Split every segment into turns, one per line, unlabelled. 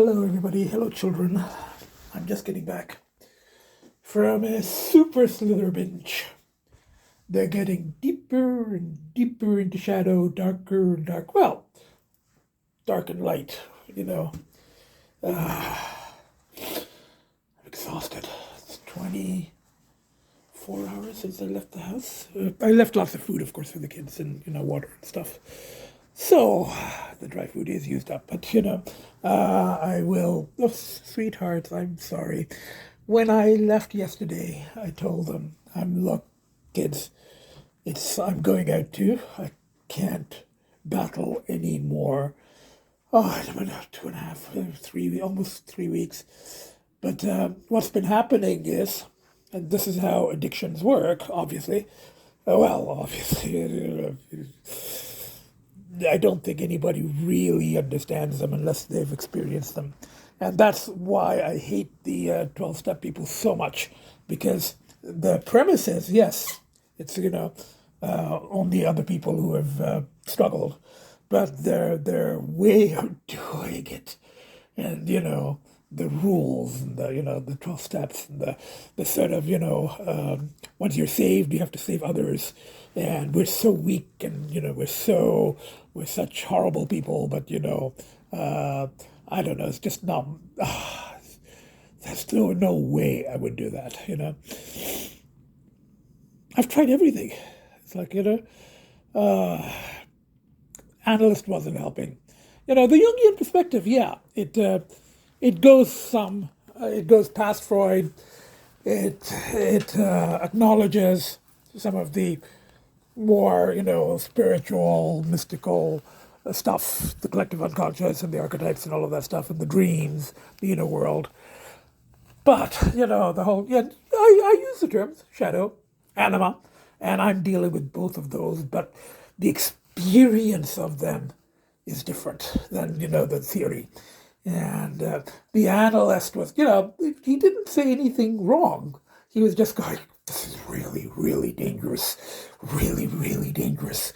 Hello, everybody. Hello, children. I'm just getting back from a super slither binge. They're getting deeper and deeper into shadow, darker and dark. Well, dark and light, I'm exhausted. It's 24 hours since I left the house. I left lots of food, of course, for the kids and, water and stuff. So, the dry food is used up, but, I will... Oh, sweethearts, I'm sorry. When I left yesterday, I told them, look, kids, I'm going out too. I can't battle anymore. Oh, it's been 2.5, 3, almost 3 weeks. But what's been happening is, and this is how addictions work, obviously. Obviously, I don't think anybody really understands them unless they've experienced them. And that's why I hate the 12-step people so much, because the premise is, yes, it's, only other people who have struggled, but their way of doing it, and, the rules, and the 12 steps, and the sort of, once you're saved, you have to save others. And we're so weak, and, we're such horrible people, but, I don't know, it's just not, there's no way I would do that, I've tried everything. It's like, analyst wasn't helping. The Jungian perspective, yeah, it goes past Freud. It acknowledges some of the more, spiritual, mystical stuff, the collective unconscious and the archetypes and all of that stuff, and the dreams, the inner world. But, the whole, I use the terms shadow, anima, and I'm dealing with both of those, but the experience of them is different than, the theory. And the analyst was, he didn't say anything wrong. He was just going, this is really, really dangerous. Really, really dangerous.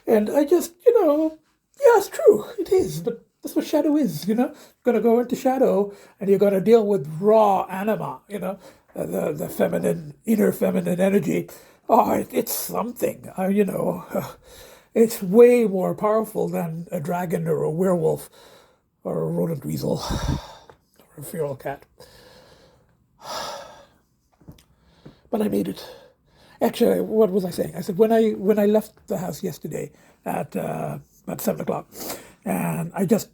And I just, yeah, it's true. It is. But that's what shadow is, You're going to go into shadow and you're going to deal with raw anima, the feminine, inner feminine energy. Oh, it's something, it's way more powerful than a dragon or a werewolf or a rodent weasel or a feral cat. But I made it. Actually, what was I saying? I said when I left the house yesterday at about 7 o'clock, and I just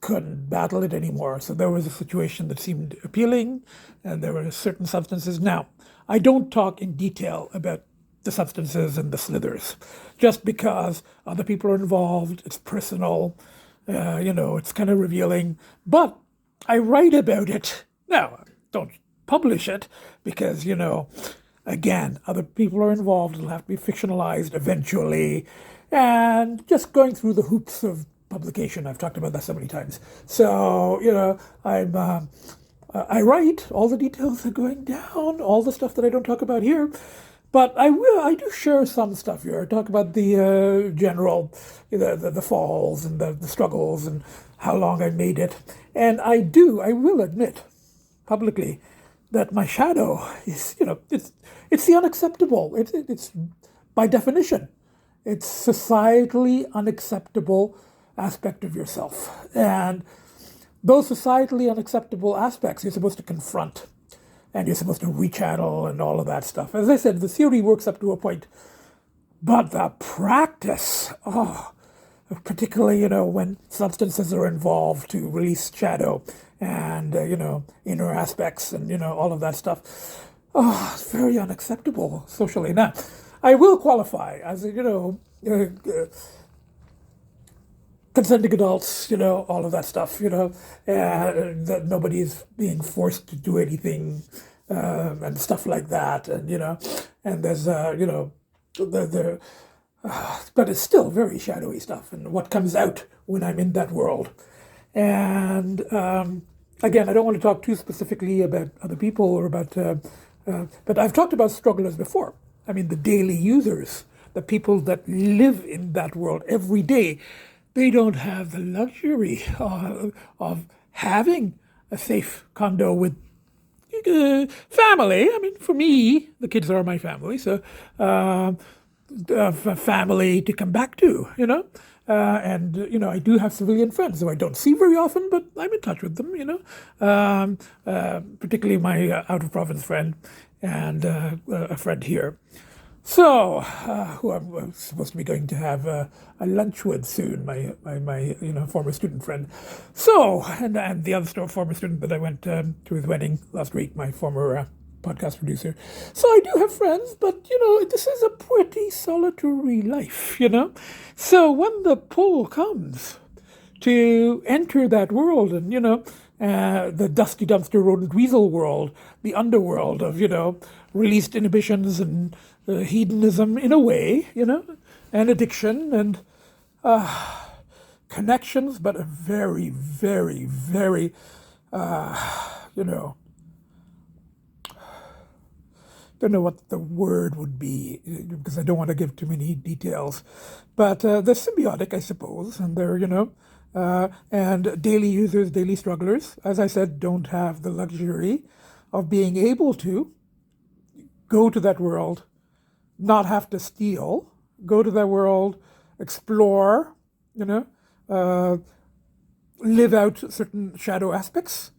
couldn't battle it anymore. So there was a situation that seemed appealing, and there were certain substances. Now, I don't talk in detail about the substances and the slithers, just because other people are involved. It's personal, it's kind of revealing. But I write about it. Now, don't publish it because, again, other people are involved. It'll have to be fictionalized eventually. And just going through the hoops of publication. I've talked about that so many times. So, I write, all the details are going down, all the stuff that I don't talk about here. But I do share some stuff here. I talk about the general, the falls and the struggles and how long I made it. And I will admit publicly that my shadow is, it's the unacceptable. It's by definition, it's societally unacceptable aspect of yourself. And those societally unacceptable aspects you're supposed to confront. And you're supposed to rechannel and all of that stuff. As I said, the theory works up to a point. But the practice, particularly, when substances are involved to release shadow and, inner aspects and, all of that stuff, it's very unacceptable socially. Now, I will qualify as, consenting adults, all of that stuff, that nobody's being forced to do anything, and stuff like that, and, and there's, but it's still very shadowy stuff, and what comes out when I'm in that world. And, again, I don't want to talk too specifically about other people or about, but I've talked about strugglers before. I mean, the daily users, the people that live in that world every day. They don't have the luxury of having a safe condo with family. I mean, for me, the kids are my family, so a family to come back to, and I do have civilian friends who I don't see very often, but I'm in touch with them, particularly my out of province friend and a friend here. So, who I'm supposed to be going to have a lunch with soon, my former student friend. So, and the other former student that I went to his wedding last week, my former podcast producer. So I do have friends, but this is a pretty solitary life, So when the pull comes to enter that world, and the dusty dumpster rodent weasel world, the underworld of released inhibitions and hedonism in a way, and addiction and connections, but a very, very, very, don't know what the word would be because I don't want to give too many details, but they're symbiotic, I suppose, and they're, and daily users, daily strugglers, as I said, don't have the luxury of being able to go to that world, not have to steal, go to that world, explore, live out certain shadow aspects,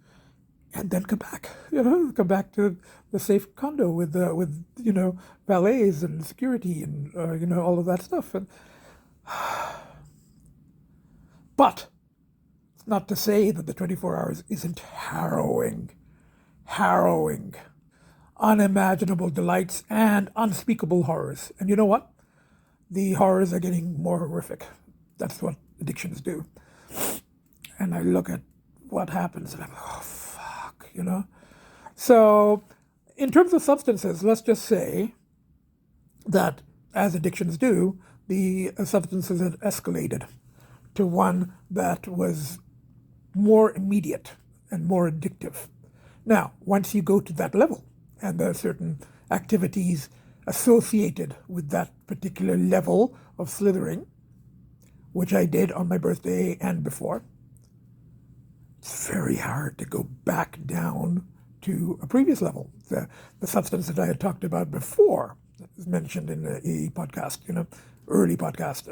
and then come back, come back to the safe condo with valets and security and, all of that stuff. And, but it's not to say that the 24 hours isn't harrowing, unimaginable delights and unspeakable horrors. And you know what? The horrors are getting more horrific. That's what addictions do. And I look at what happens and I'm like, oh, fuck, So in terms of substances, let's just say that as addictions do, the substances had escalated to one that was more immediate and more addictive. Now, once you go to that level, and there are certain activities associated with that particular level of slithering, which I did on my birthday and before, it's very hard to go back down to a previous level. The substance that I had talked about before was mentioned in a podcast, early podcast.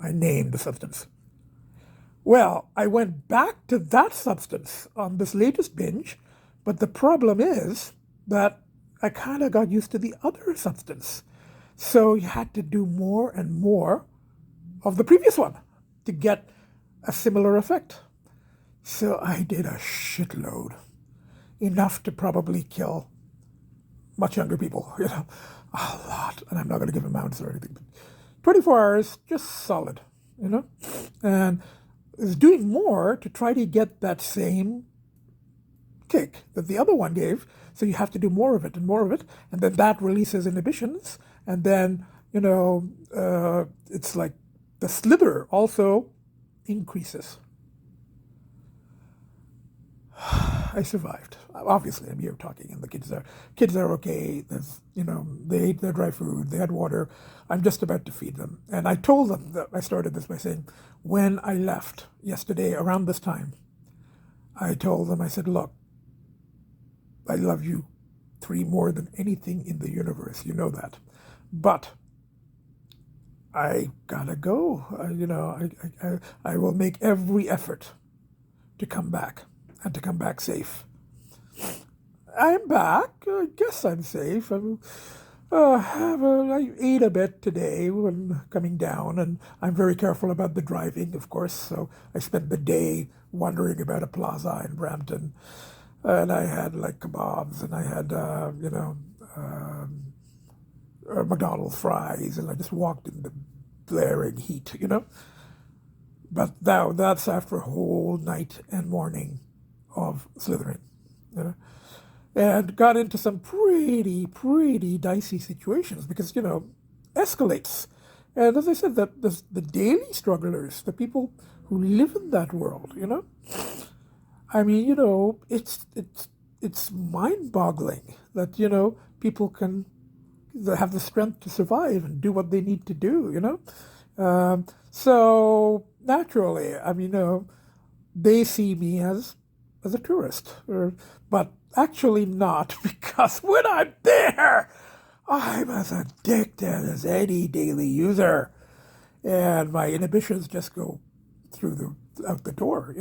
I named the substance. Well, I went back to that substance on this latest binge, but the problem is that I kind of got used to the other substance. So you had to do more and more of the previous one to get a similar effect. So I did a shitload, enough to probably kill much younger people, a lot. And I'm not going to give amounts or anything, but 24 hours, just solid, and is doing more to try to get that same kick that the other one gave. So you have to do more of it, and then that releases inhibitions, and then it's like the slither also increases. I survived. Obviously, I'm here talking, and the kids are okay. There's, they ate their dry food, they had water. I'm just about to feed them, and I told them that I started this by saying, when I left yesterday around this time, I told them, I said, look, I love you three more than anything in the universe. You know that, but I gotta go. I will make every effort to come back, and to come back safe. I'm back. I guess I'm safe. I ate a bit today when coming down, and I'm very careful about the driving, of course. So I spent the day wandering about a plaza in Brampton, and I had like kebabs, and I had McDonald's fries, and I just walked in the blaring heat, But that's after a whole night and morning of slithering, and got into some pretty dicey situations because, escalates. And as I said, the daily strugglers, the people who live in that world, I mean, it's mind-boggling that, people can have the strength to survive and do what they need to do, So naturally, I mean, they see me as a tourist, but actually not, because when I'm there, I'm as addicted as any daily user, and my inhibitions just go out the door.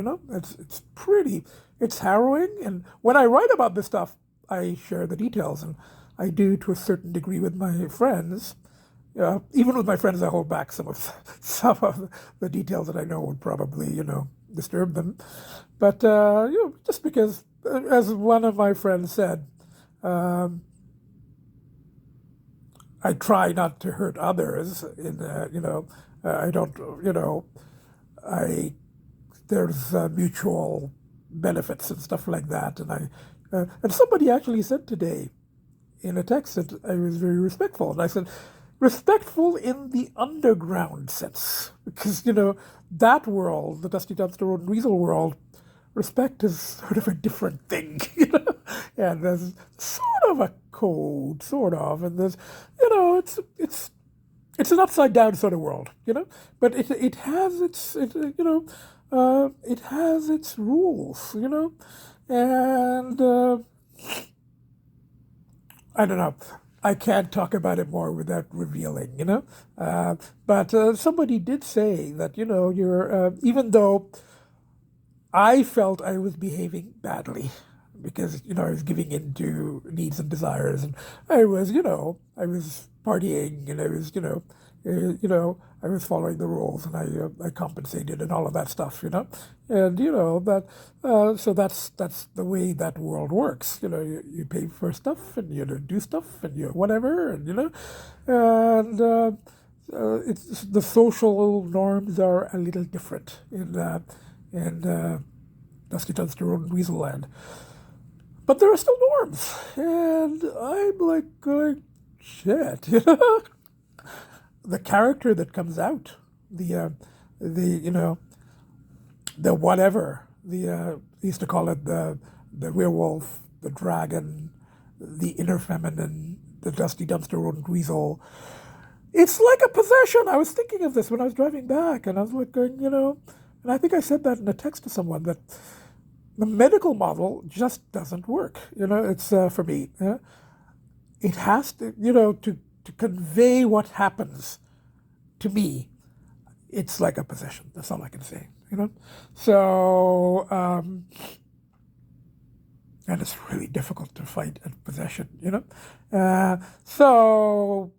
It's harrowing. And when I write about this stuff, I share the details, and I do to a certain degree with my friends. Even with my friends, I hold back some of the details that I know would probably disturb them. But just because, as one of my friends said, I try not to hurt others. I don't. There's mutual benefits and stuff like that. And somebody actually said today in a text that I was very respectful, and I said, respectful in the underground sense, because that world, the Dusty Dumpster Road and Weasel world, respect is sort of a different thing, and there's sort of a code, and there's, it's an upside down sort of world, but it has its rules, and I don't know. I can't talk about it more without revealing, but somebody did say that, you're, even though I felt I was behaving badly because, I was giving in to needs and desires, and I was, I was partying, and I was, I was following the rules, and I compensated and all of that stuff, and that so that's the way that world works. You pay for stuff, and you do stuff, and you whatever, and and it's the social norms are a little different in Dusty Dumpster Road and Weasel Land, but there are still norms, and I'm like going, shit, the character that comes out, the whatever, they used to call it the werewolf, the dragon, the inner feminine, the Dusty Dumpster Road and Weasel. It's like a possession. I was thinking of this when I was driving back, and I was like going, and I think I said that in a text to someone, that the medical model just doesn't work. It's for me. It has to, to convey what happens to me. It's like a possession. That's all I can say. So and it's really difficult to fight a possession. So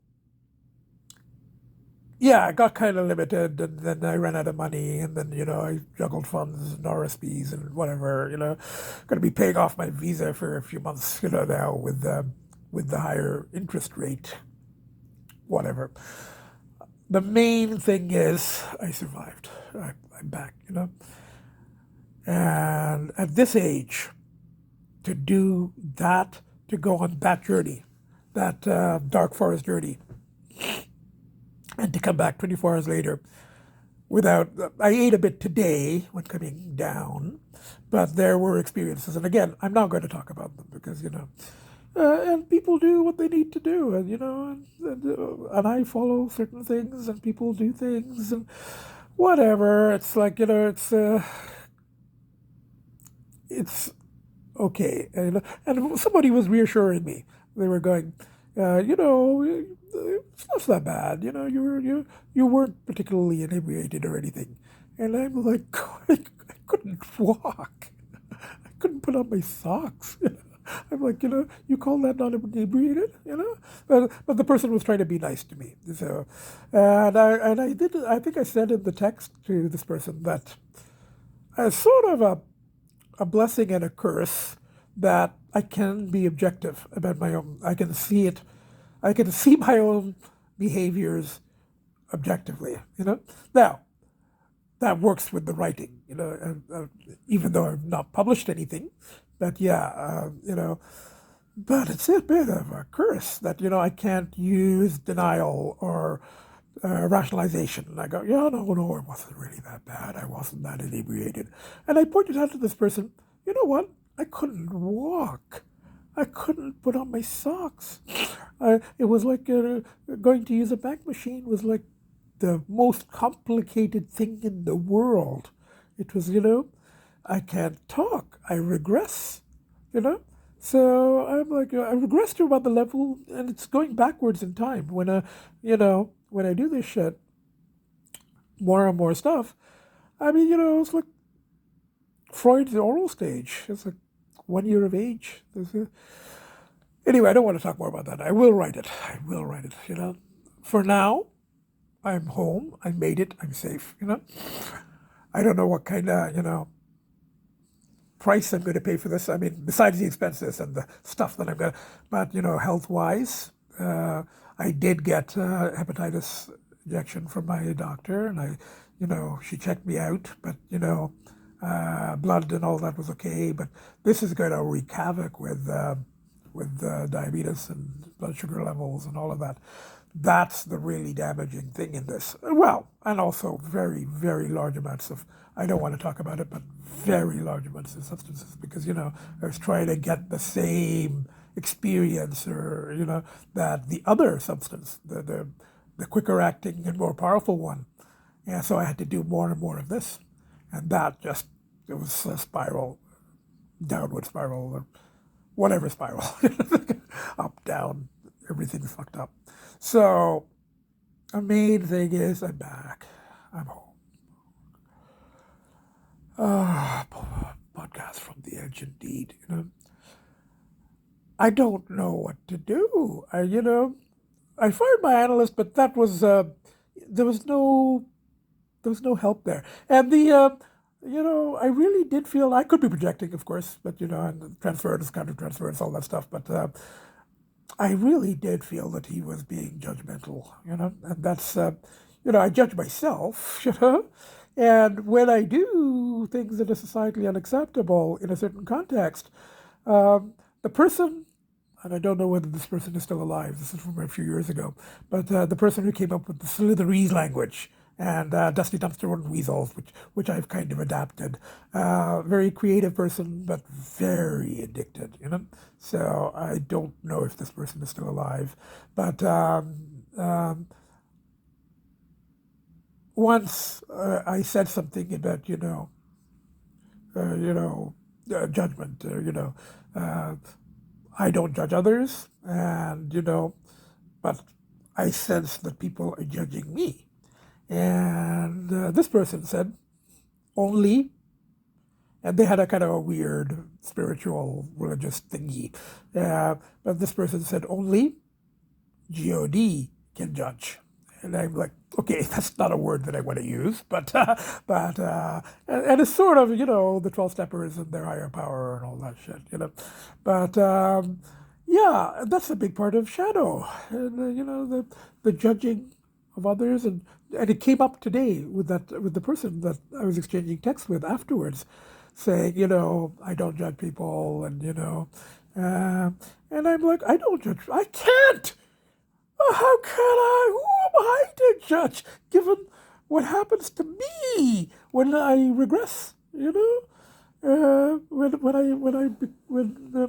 yeah, I got kind of limited, and then I ran out of money, and then, I juggled funds and RSPs and whatever, going to be paying off my visa for a few months, now with the higher interest rate, whatever. The main thing is I survived. I'm back, and at this age, to do that, to go on that journey, that dark forest journey, and to come back 24 hours later without, I ate a bit today when coming down, but there were experiences, and again, I'm not going to talk about them because, and people do what they need to do, and, and I follow certain things, and people do things, and whatever. It's like, it's okay. And somebody was reassuring me. They were going, it's not that bad. You weren't particularly inebriated or anything. And I'm like, I couldn't walk. I couldn't put on my socks. I'm like, you call that not inebriated? But the person was trying to be nice to me. So, and I did. I think I said in the text to this person that as sort of a blessing and a curse that I can be objective about my own. I can see it. I can see my own behaviors objectively. Now that works with the writing. Even though I've not published anything, but yeah, but it's a bit of a curse that I can't use denial or rationalization. And I go, yeah, no, it wasn't really that bad. I wasn't that inebriated. And I pointed out to this person, you know what? I couldn't walk. I couldn't put on my socks. It was like going to use a bank machine was like the most complicated thing in the world. It was, I can't talk. I regress, you know? So I'm like, I regress to about the level, and it's going backwards in time. When I do this shit, more and more stuff, I mean, it's like Freud's oral stage. It's like 1 year of age. Anyway, I don't want to talk more about that. I will write it. For now, I'm home. I made it. I'm safe, I don't know what kind of, price I'm going to pay for this. I mean, besides the expenses and the stuff that I'm going to, but, health-wise, I did get hepatitis injection from my doctor, and she checked me out, but, blood and all that was okay. But this is going to wreak havoc with diabetes and blood sugar levels and all of that. That's the really damaging thing in this. Well, and also very, very large amounts of, I don't want to talk about it, but very large amounts of substances, because, I was trying to get the same experience, or, that the other substance, the quicker acting and more powerful one. And so I had to do more and more of this. And that it was a spiral, downward spiral, or whatever spiral, up, down, everything's fucked up. So, the main thing is I'm back. I'm home. Podcast from the edge, indeed. I don't know what to do. I fired my analyst, but that was there was no help there. And I really did feel I could be projecting, of course, but and transference, counter-transference, all that stuff. But I really did feel that he was being judgmental, and that's, I judge myself, and when I do things that are societally unacceptable in a certain context, the person, and I don't know whether this person is still alive, this is from a few years ago, but the person who came up with the slitherese language, and Dusty Dumpster and Weasels, which I've kind of adapted. Very creative person, but very addicted, So I don't know if this person is still alive. But once I said something about, judgment, I don't judge others, and, but I sense that people are judging me. And this person said, only, and they had a kind of a weird spiritual religious thingy. But this person said, only God can judge. And I'm like, okay, that's not a word that I want to use, but and it's sort of, the 12-steppers and their higher power and all that shit, But yeah, that's a big part of shadow, and the judging of others, and it came up today with the person that I was exchanging text with afterwards, saying, I don't judge people, and and I'm like, I don't judge, I can't. How can I? Who am I to judge, given what happens to me when I regress? When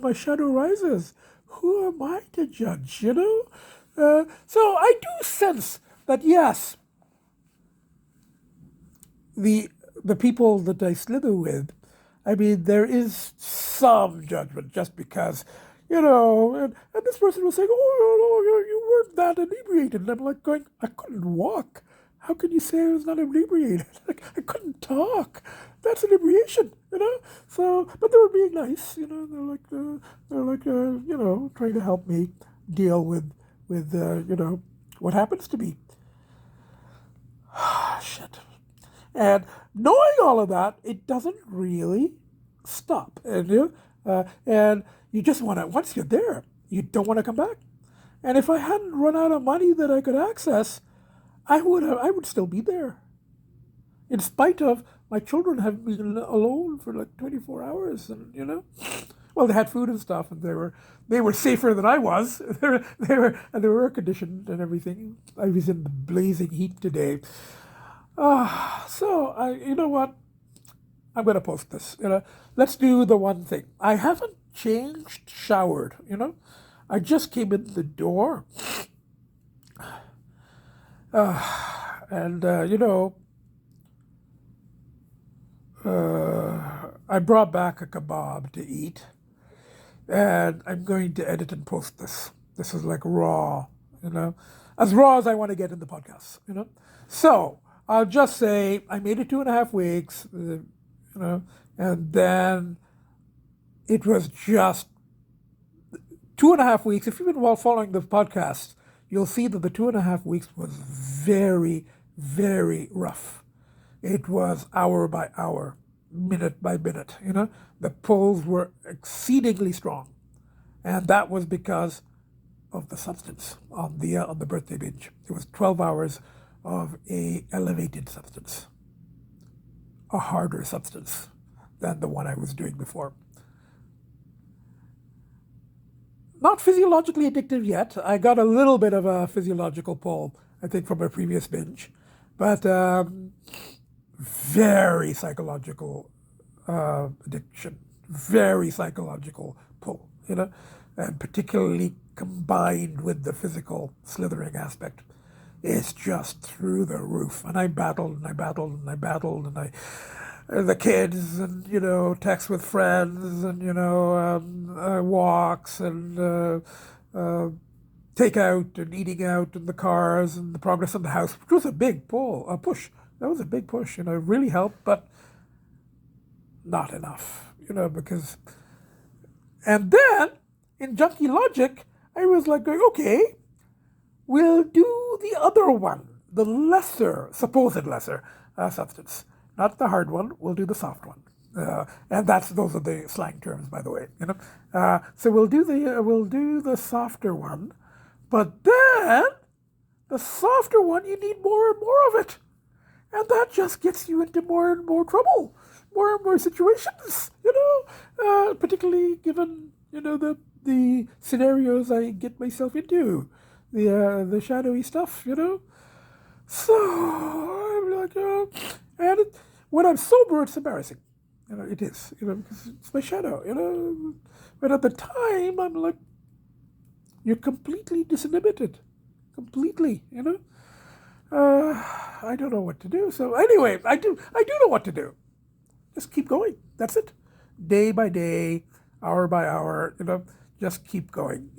my shadow rises, who am I to judge? So I do sense that, yes, the people that I slither with, I mean, there is some judgment, just because, and this person was saying, oh, you weren't that inebriated. And I'm like going, I couldn't walk. How can you say I was not inebriated? Like, I couldn't talk. That's inebriation, So, but they were being nice, they're like, trying to help me deal with what happens to me. Shit. And knowing all of that, it doesn't really stop. And you just want to, once you're there, you don't want to come back. And if I hadn't run out of money that I could access, I would still be there. In spite of my children having been alone for like 24 hours, and well, they had food and stuff, and they were safer than I was. they were air conditioned and everything. I was in the blazing heat today. So you know what? I'm going to post this. Let's do the one thing. I haven't changed, showered. I just came in the door, and I brought back a kebab to eat, and I'm going to edit and post this. This is like raw, as raw as I want to get in the podcast. So I'll just say I made it 2.5 weeks, and then it was just 2.5 weeks. If you've been following the podcast, you'll see that the 2.5 weeks was very, very rough. It was hour by hour, minute by minute. The pulls were exceedingly strong, and that was because of the substance on the birthday binge. It was 12 hours of a elevated substance, a harder substance than the one I was doing before. Not physiologically addictive yet. I got a little bit of a physiological pull, I think, from a previous binge, but very psychological addiction, very psychological pull, and particularly combined with the physical slithering aspect. It's just through the roof. And I battled and I battled and I battled, and the kids, and texts with friends, and walks, and takeout and eating out in the cars, and the progress in the house, which was a big push. That was a big push. It really helped, but not enough. Because, and then in junkie logic, I was like going, okay, we'll do the other one, the supposed lesser substance. Not the hard one, we'll do the soft one. And those are the slang terms, by the way. So we'll do the softer one, but then the softer one, you need more and more of it. And that just gets you into more and more trouble, more and more situations, particularly given, the scenarios I get myself into, the shadowy stuff, So I'm like, and when I'm sober, it's embarrassing. It is, because it's my shadow, But at the time, I'm like, you're completely disinhibited, completely, I don't know what to do. So anyway, I do know what to do. Just keep going. That's it. Day by day, hour by hour, just keep going,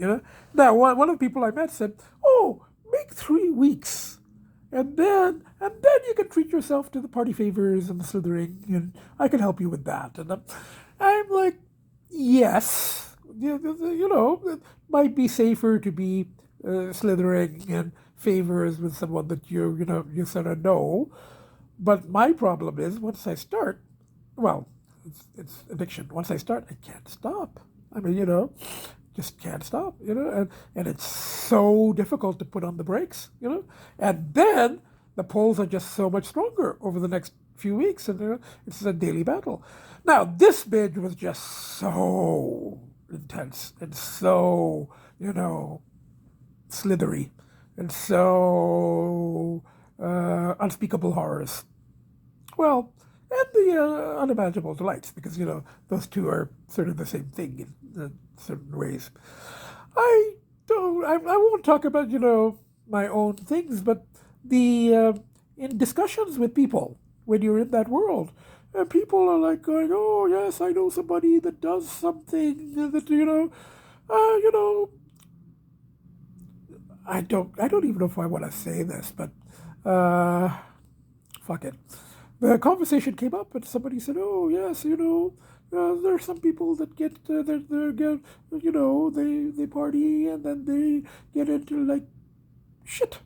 Now, one of the people I met said, oh, make 3 weeks. And then you can treat yourself to the party favors and the slithering, and I can help you with that. And I'm like, yes, it might be safer to be slithering and favors with someone that you sort of know. But my problem is once I start, well, it's addiction. Once I start, I can't stop. I mean, just can't stop, and it's so difficult to put on the brakes, and then the pulls are just so much stronger over the next few weeks, and it's a daily battle. Now, this binge was just so intense and so, slithery and so unspeakable horrors. Well, and the unimaginable delights, because, those two are sort of the same thing in certain ways. I won't talk about, my own things, but in discussions with people, when you're in that world, and people are like going, oh, yes, I know somebody that does something that, I don't even know if I want to say this, but fuck it. The conversation came up, and somebody said, "Oh yes, there are some people that get they party, and then they get into like shit,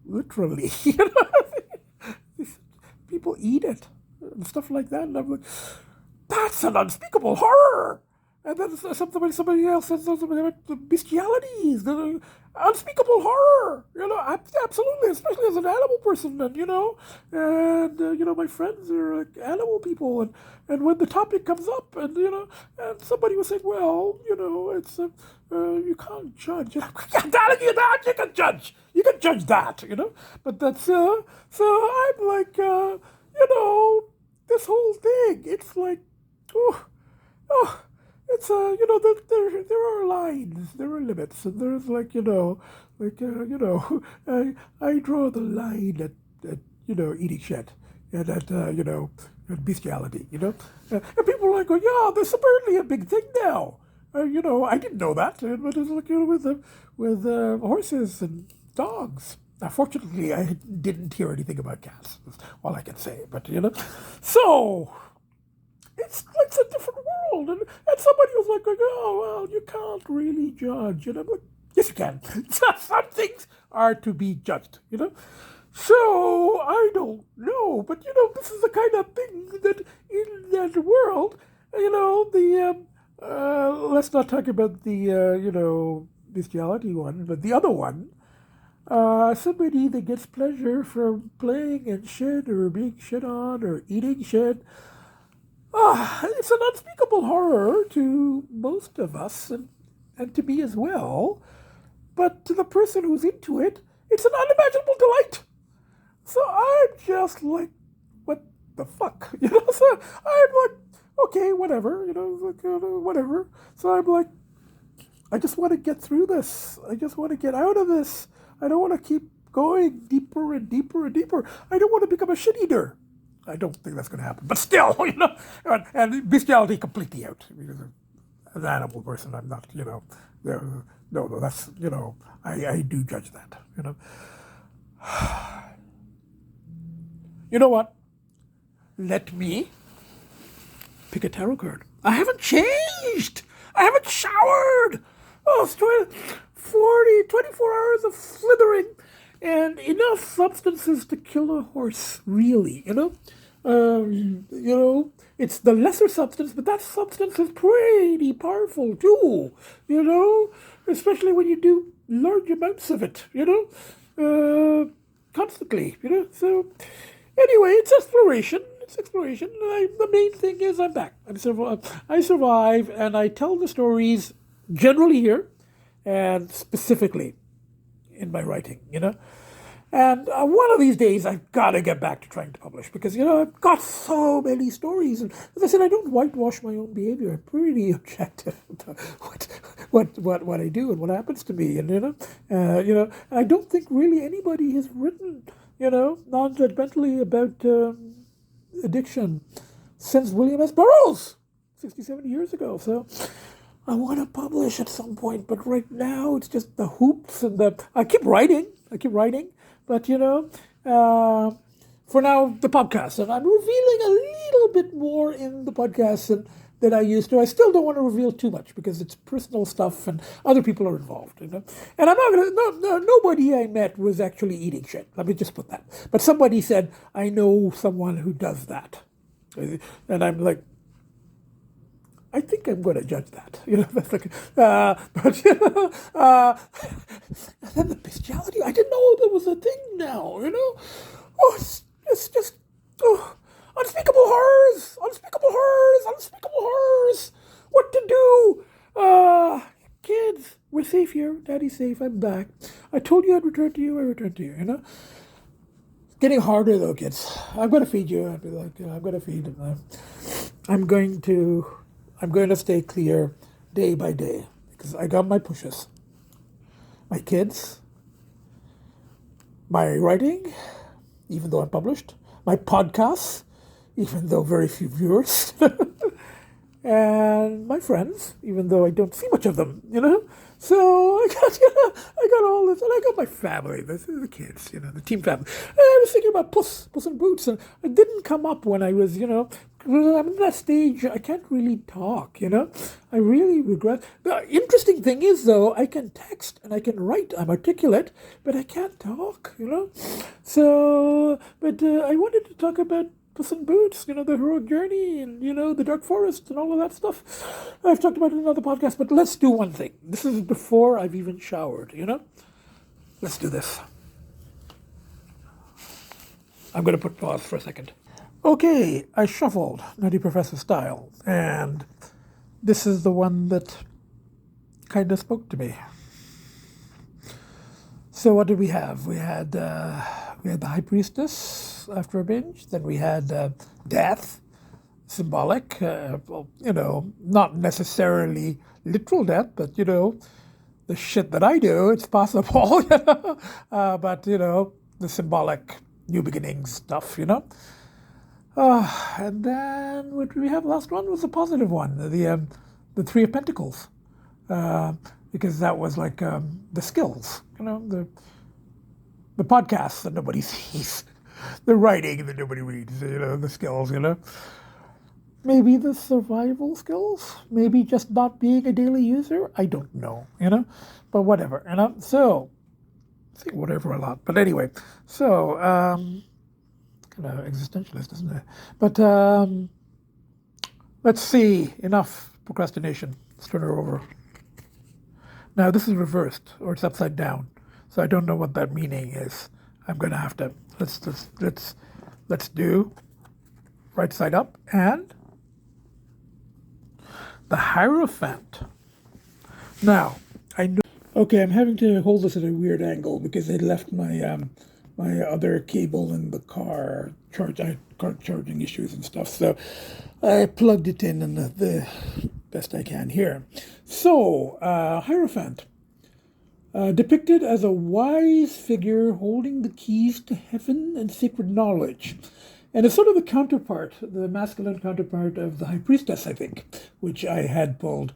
literally. People eat it and stuff like that." And I'm like, "That's an unspeakable horror." And then somebody else says something about the bestialities, the unspeakable horror. Absolutely, especially as an animal person, and my friends are like animal people, and when the topic comes up, and and somebody was saying, well, it's you can't judge. I'm telling you that you can judge. You can judge that, But that's so I'm like, this whole thing. It's like, oh. It's there are lines, there are limits, and there's like I draw the line at eating shit, and at bestiality, and people are like, oh, yeah, there's apparently a big thing now. I didn't know that, but it's like, with horses and dogs. Now, fortunately, I didn't hear anything about cats. That's all I can say. But, so it's a different world. And somebody was like, oh, well, you can't really judge. And I'm like, yes, you can. Some things are to be judged, So I don't know. But, this is the kind of thing that in that world, let's not talk about the, bestiality one, but the other one, somebody that gets pleasure from playing and shit or being shit on or eating shit. It's an unspeakable horror to most of us and to me as well. But to the person who's into it, it's an unimaginable delight. So I'm just like, what the fuck? So I'm like, okay, whatever, whatever. So I'm like, I just want to get through this. I just want to get out of this. I don't want to keep going deeper and deeper and deeper. I don't want to become a shit eater. I don't think that's going to happen. But still, and bestiality completely out. Because as an animal person, I'm not, no, that's, I do judge that, You know what? Let me pick a tarot card. I haven't changed. I haven't showered. Oh, it's 24 hours of slithering and enough substances to kill a horse, really, it's the lesser substance, but that substance is pretty powerful too, especially when you do large amounts of it, constantly, So anyway, it's exploration. The main thing is I'm back. I survive, and I tell the stories generally here, and specifically in my writing, And one of these days, I've got to get back to trying to publish because, I've got so many stories. And as I said, I don't whitewash my own behavior. I'm pretty objective to what I do and what happens to me. And, and I don't think really anybody has written, non-judgmentally about addiction since William S. Burroughs 67 years ago. So I want to publish at some point, but right now it's just the hoops and I keep writing, but for now the podcast, and I'm revealing a little bit more in the podcast than I used to. I still don't want to reveal too much because it's personal stuff and other people are involved, And I'm not gonna. Nobody I met was actually eating shit. Let me just put that. But somebody said, "I know someone who does that," and I'm like, I think I'm going to judge that, That's like, but and then the bestiality. I didn't know there was a thing now, Oh, it's just unspeakable horrors, unspeakable horrors. What to do? Kids, we're safe here. Daddy's safe. I'm back. I told you I'd return to you. I returned to you. It's getting harder though, kids. I'm going to feed you. I'd be like, I'm going to feed them. I'm going to stay clear day by day because I got my pushes. My kids, my writing, even though I'm published, my podcasts, even though very few viewers, and my friends, even though I don't see much of them, So I got all this, and I got my family, the kids, the team family. And I was thinking about Puss in Boots, and it didn't come up when I was, I'm in that stage, I can't really talk, I really regret. The interesting thing is, though, I can text and I can write, I'm articulate, but I can't talk, So, but I wanted to talk about Puss in Boots, the heroic journey, and, the dark forest, and all of that stuff. I've talked about it in another podcast, but let's do one thing. This is before I've even showered, Let's do this. I'm going to put pause for a second. Okay, I shuffled, Nutty Professor style, and this is the one that kind of spoke to me. So what did we have? We had the High Priestess after a binge. Then we had death, symbolic. Not necessarily literal death, but the shit that I do, it's possible. But the symbolic new beginnings stuff. And then what did we have? Last one was a positive one, the Three of Pentacles, because that was like the skills, the podcasts that nobody sees, the writing that nobody reads, the skills, Maybe the survival skills, maybe just not being a daily user. I don't know, but whatever, So, I think whatever a lot, but anyway, so kind of existentialist, isn't it? But let's see. Enough procrastination. Let's turn her over. Now this is reversed, or it's upside down, so I don't know what that meaning is. I'm going to have to let's do right side up and the Hierophant. Now I know. Okay, I'm having to hold this at a weird angle because I left my my other cable in the car. I had car charging issues and stuff, so I plugged it in the best I can here. So, Hierophant, depicted as a wise figure holding the keys to heaven and sacred knowledge. And it's sort of the counterpart, the masculine counterpart of the High Priestess, I think, which I had pulled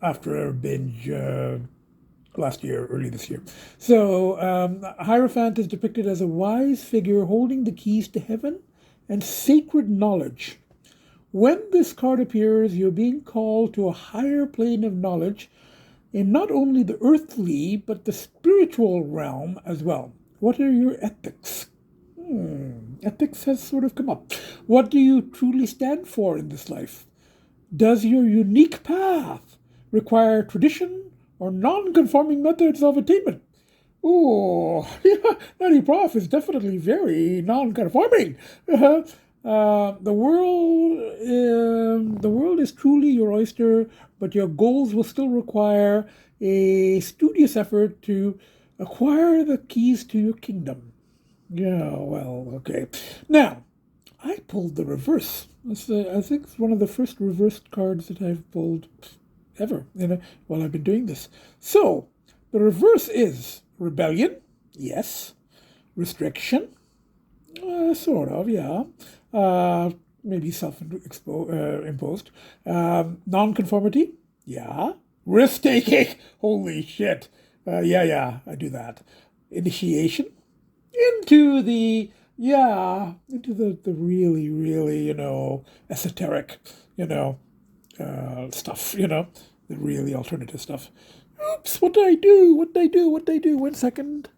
after a binge last year, early this year. So, Hierophant is depicted as a wise figure holding the keys to heaven and sacred knowledge. When this card appears, you're being called to a higher plane of knowledge in not only the earthly, but the spiritual realm as well. What are your ethics? Ethics has sort of come up. What do you truly stand for in this life? Does your unique path require tradition or non-conforming methods of attainment? Oh, yeah, Nutty Prof is definitely very non-conforming. The world is truly your oyster, but your goals will still require a studious effort to acquire the keys to your kingdom. Yeah, well, okay. Now, I pulled the reverse. I think it's one of the first reversed cards that I've pulled ever, while I've been doing this. So, the reverse is rebellion, yes. Restriction, sort of, yeah. Maybe self-imposed. Nonconformity, yeah. Risk-taking, holy shit. Yeah, I do that. Initiation, into the really, really, esoteric, stuff, the really alternative stuff. Oops, what did I do? 1 second.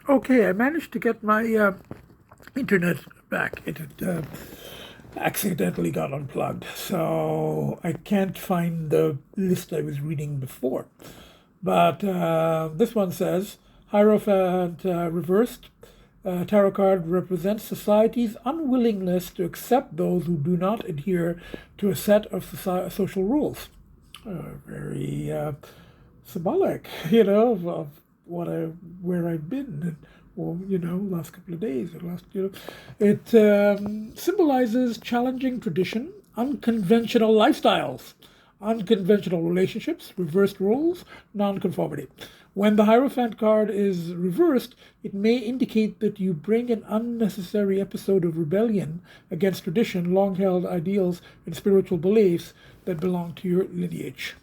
Okay, I managed to get my internet back. It had accidentally got unplugged, so I can't find the list I was reading before. But this one says, Hierophant reversed. Tarot card represents society's unwillingness to accept those who do not adhere to a set of social rules. Very symbolic, of where I've been, last couple of days, or it symbolizes challenging tradition, unconventional lifestyles, unconventional relationships, reversed roles, nonconformity. When the Hierophant card is reversed, it may indicate that you bring an unnecessary episode of rebellion against tradition, long-held ideals, and spiritual beliefs that belong to your lineage.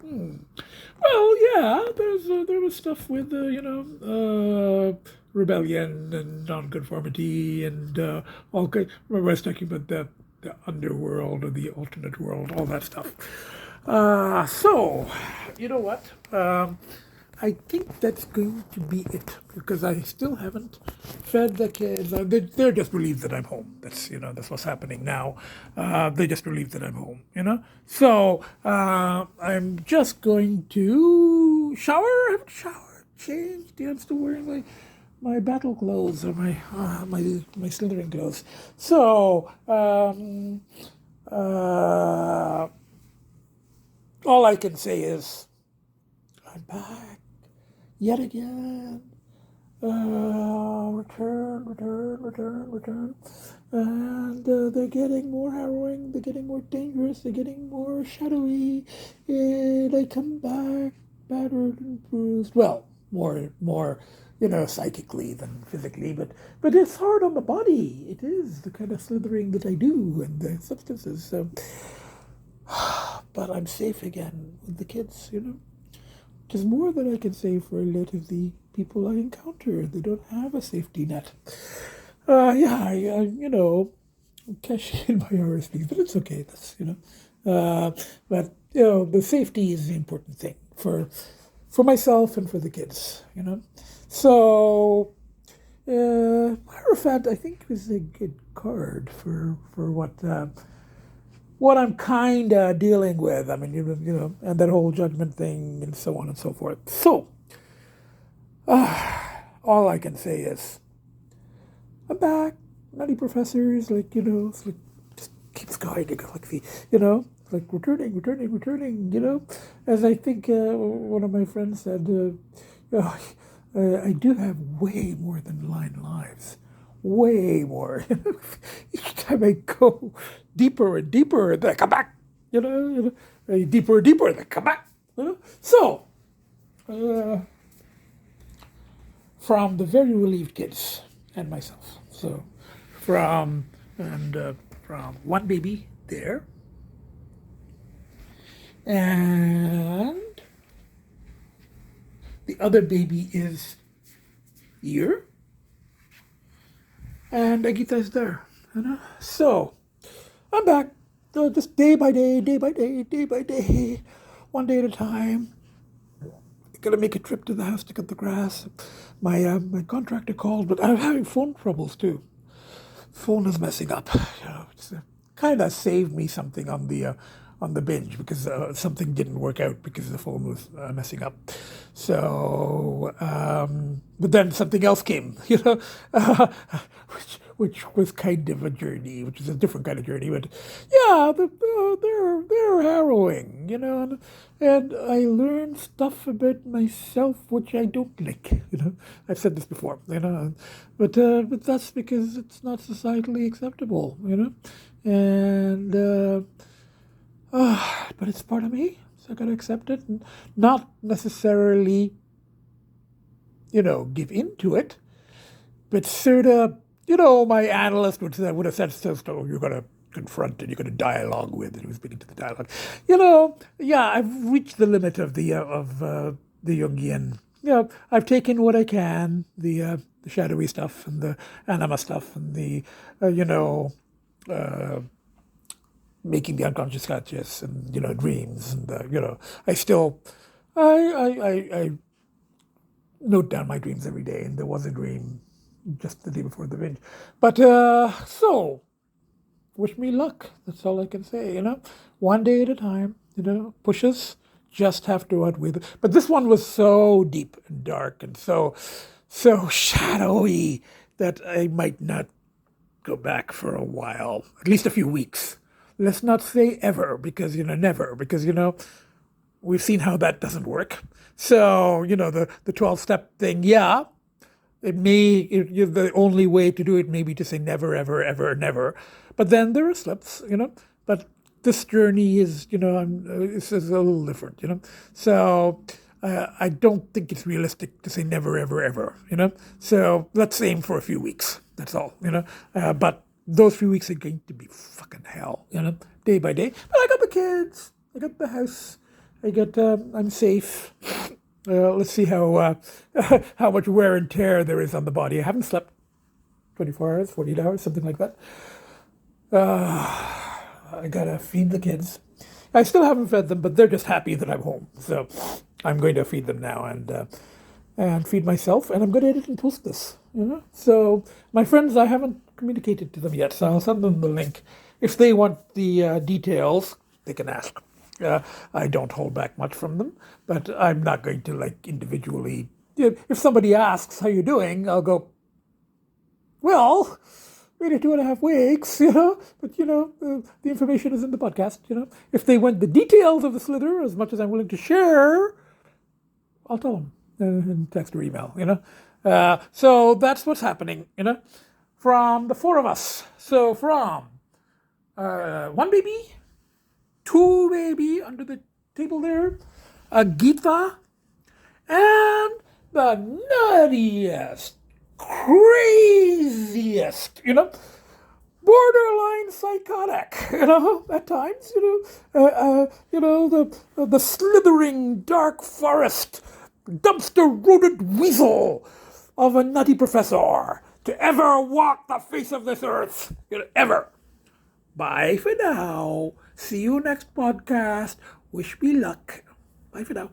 Well, yeah, there was stuff with, rebellion and nonconformity and all. Remember I was talking about the underworld or the alternate world, all that stuff. So, you know what? I think that's going to be it, because I still haven't fed the kids. They're just relieved that I'm home. That's what's happening now. They're just relieved that I'm home. So I'm just going to shower. I haven't showered, changed. I'm still wearing my battle clothes or my slithering clothes. So all I can say is I'm back. Yet again, return, and they're getting more harrowing, they're getting more dangerous, they're getting more shadowy, and I come back battered and bruised. Well, more psychically than physically, but it's hard on the body. It is the kind of slithering that I do and the substances. So, but I'm safe again with the kids, Which is more than I can say for a lot of the people I encounter. They don't have a safety net. I'm cashing in my RSPs, but it's okay. But the safety is the important thing for myself and for the kids, So, Hierophant, I think, is a good card for what I'm kind of dealing with. I mean, and that whole judgment thing and so on and so forth. So, all I can say is, I'm back. Nutty Professor is it's like just keeps going. Like returning. As I think one of my friends said, I do have way more than 9 lives. Way more. Each time I go deeper and deeper, then I come back. Deeper and deeper, then I come back. So, from the very relieved kids and myself. So, from one baby there, and the other baby is here, and Agita is there. So I'm back, just day by day, one day at a time. Gotta make a trip to the house to cut the grass. My contractor called, but I'm having phone troubles too. Phone is messing up. It's kind of saved me something on the binge because something didn't work out because the phone was messing up. So, but then something else came, which was kind of a journey, which is a different kind of journey. But yeah, they're harrowing, and I learned stuff about myself which I don't like. I've said this before, but that's because it's not societally acceptable, and but it's part of me, so I gotta accept it and not necessarily, give in to it, but sort of. My analyst would have said, so you're going to confront it, you're going to dialogue with it. He was speaking to the dialogue. I've reached the limit of the Jungian. I've taken what I can, the shadowy stuff and the anima stuff and the, making the unconscious conscious and, dreams. And, I note down my dreams every day, and there was a dream just the day before the binge. But, so, wish me luck. That's all I can say, One day at a time, pushes, just have to outweigh it. But this one was so deep and dark and so shadowy that I might not go back for a while, at least a few weeks. Let's not say ever, because, never, because, we've seen how that doesn't work. So, the 12-step thing, yeah. The only way to do it may be to say never, ever, ever, never. But then there are slips, But this journey is, it's a little different, So I don't think it's realistic to say never, ever, ever, So let's aim for a few weeks. That's all, But those few weeks are going to be fucking hell, day by day. But I got the kids. I got the house. I'm safe. Let's see how much wear and tear there is on the body. I haven't slept 24 hours, 48 hours, something like that. I gotta feed the kids. I still haven't fed them, but they're just happy that I'm home. So I'm going to feed them now and feed myself, and I'm going to edit and post this. So my friends, I haven't communicated to them yet, so I'll send them the link. If they want the details, they can ask. I don't hold back much from them, but I'm not going to individually. If somebody asks how you're doing, I'll go, well, maybe 2.5 weeks, but the information is in the podcast, If they want the details of the slither, as much as I'm willing to share, I'll tell them in text or email, So that's what's happening, from the 4 of us. So from one baby, 2 baby under the table there, Agita, and the nuttiest, craziest, borderline psychotic, at times, the slithering dark forest, dumpster rodent weasel of a nutty professor to ever walk the face of this earth, ever. Bye for now. See you next podcast. Wish me luck. Bye for now.